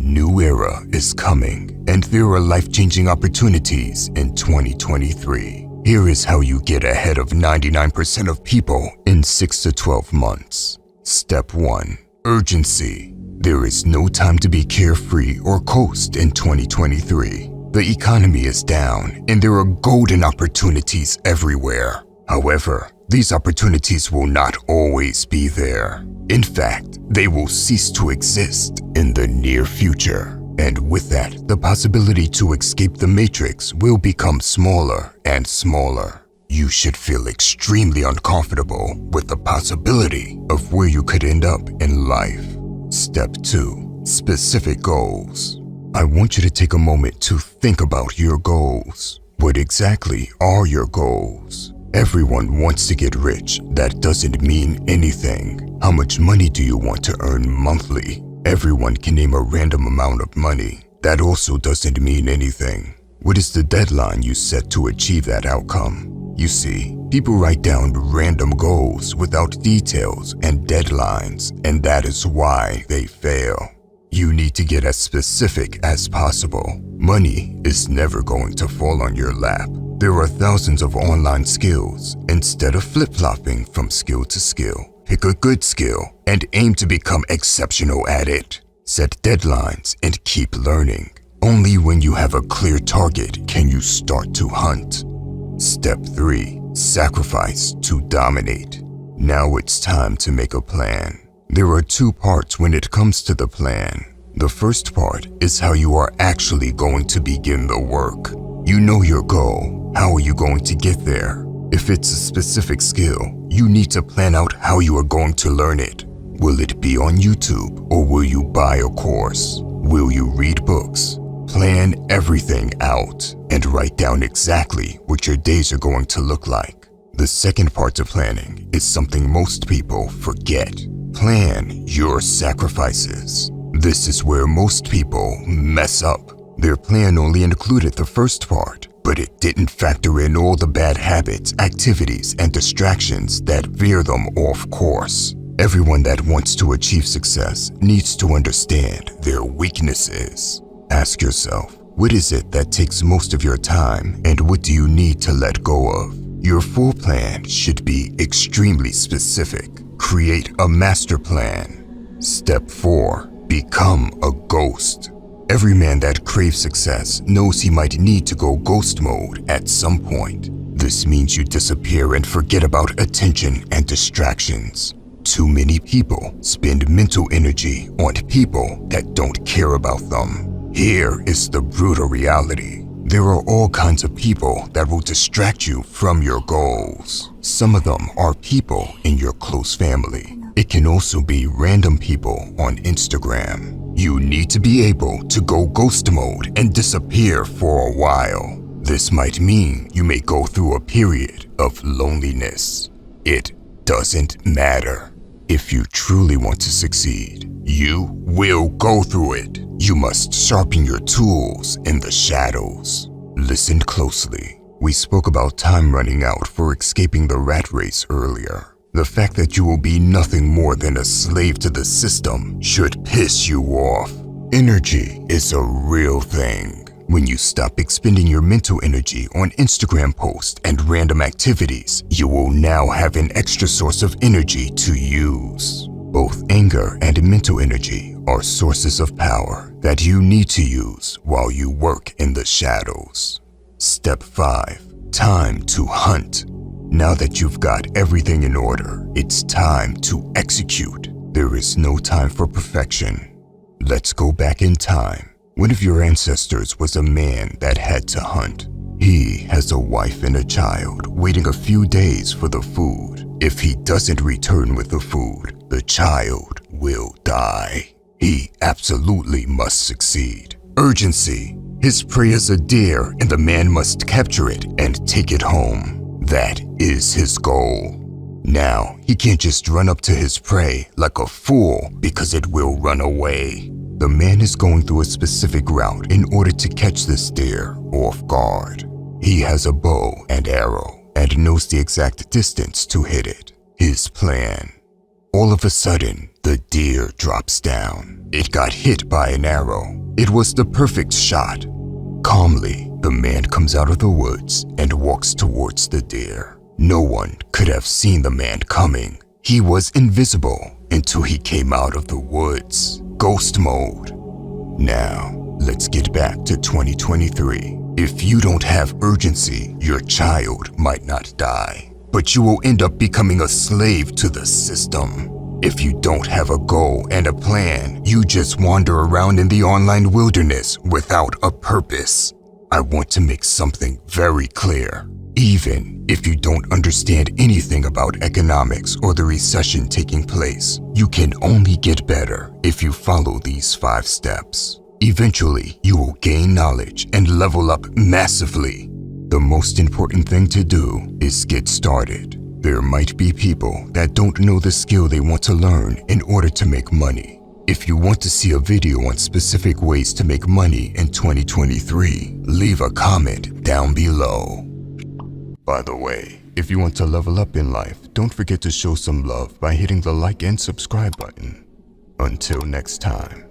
new era is coming, and there are life-changing opportunities in 2023. Here is how you get ahead of 99% of people in 6 to 12 months. Step 1. Urgency. There is no time to be carefree or coast in 2023. The economy is down, and there are golden opportunities everywhere. However, these opportunities will not always be there. In fact, they will cease to exist in the near future. And with that, the possibility to escape the matrix will become smaller and smaller. You should feel extremely uncomfortable with the possibility of where you could end up in life. Step 2. Specific goals. I want you to take a moment to think about your goals. What exactly are your goals? Everyone wants to get rich. That doesn't mean anything. How much money do you want to earn monthly? Everyone can name a random amount of money. That also doesn't mean anything. What is the deadline you set to achieve that outcome? You see, people write down random goals without details and deadlines, and that is why they fail. You need to get as specific as possible. Money is never going to fall on your lap. There are thousands of online skills. Instead of flip-flopping from skill to skill, pick a good skill and aim to become exceptional at it. Set deadlines and keep learning. Only when you have a clear target can you start to hunt. Step 3. Sacrifice to dominate. Now it's time to make a plan. There are 2 parts when it comes to the plan. The first part is how you are actually going to begin the work. You know your goal. How are you going to get there? If it's a specific skill, you need to plan out how you are going to learn it. Will it be on YouTube, or will you buy a course? Will you read books? Plan everything out and write down exactly what your days are going to look like. The second part of planning is something most people forget. Plan your sacrifices. This is where most people mess up. Their plan only included the first part, but it didn't factor in all the bad habits, activities, and distractions that veer them off course. Everyone that wants to achieve success needs to understand their weaknesses. Ask yourself, what is it that takes most of your time, and what do you need to let go of? Your full plan should be extremely specific. Create a master plan. Step 4. Become a ghost. Every man that craves success knows he might need to go ghost mode at some point. This means you disappear and forget about attention and distractions. Too many people spend mental energy on people that don't care about them. Here is the brutal reality. There are all kinds of people that will distract you from your goals. Some of them are people in your close family. It can also be random people on Instagram. You need to be able to go ghost mode and disappear for a while. This might mean you may go through a period of loneliness. It doesn't matter. If you truly want to succeed, you will go through it. You must sharpen your tools in the shadows. Listen closely. We spoke about time running out for escaping the rat race earlier. The fact that you will be nothing more than a slave to the system should piss you off. Energy is a real thing. When you stop expending your mental energy on Instagram posts and random activities, you will now have an extra source of energy to use. Both anger and mental energy are sources of power that you need to use while you work in the shadows. Step 5. Time to hunt. Now that you've got everything in order, it's time to execute. There is no time for perfection. Let's go back in time. One of your ancestors was a man that had to hunt. He has a wife and a child waiting a few days for the food. If he doesn't return with the food, the child will die. He absolutely must succeed. Urgency. His prey is a deer, and the man must capture it and take it home. That is his goal. Now, he can't just run up to his prey like a fool because it will run away. The man is going through a specific route in order to catch this deer off guard. He has a bow and arrow and knows the exact distance to hit it. His plan. All of a sudden, the deer drops down. It got hit by an arrow. It was the perfect shot. Calmly, the man comes out of the woods and walks towards the deer. No one could have seen the man coming. He was invisible until he came out of the woods. Ghost mode. Now, let's get back to 2023. If you don't have urgency, your child might not die, but you will end up becoming a slave to the system. If you don't have a goal and a plan, you just wander around in the online wilderness without a purpose. I want to make something very clear. Even if you don't understand anything about economics or the recession taking place, you can only get better if you follow these 5 steps. Eventually, you will gain knowledge and level up massively. The most important thing to do is get started. There might be people that don't know the skill they want to learn in order to make money. If you want to see a video on specific ways to make money in 2023, leave a comment down below. By the way, if you want to level up in life, don't forget to show some love by hitting the like and subscribe button. Until next time.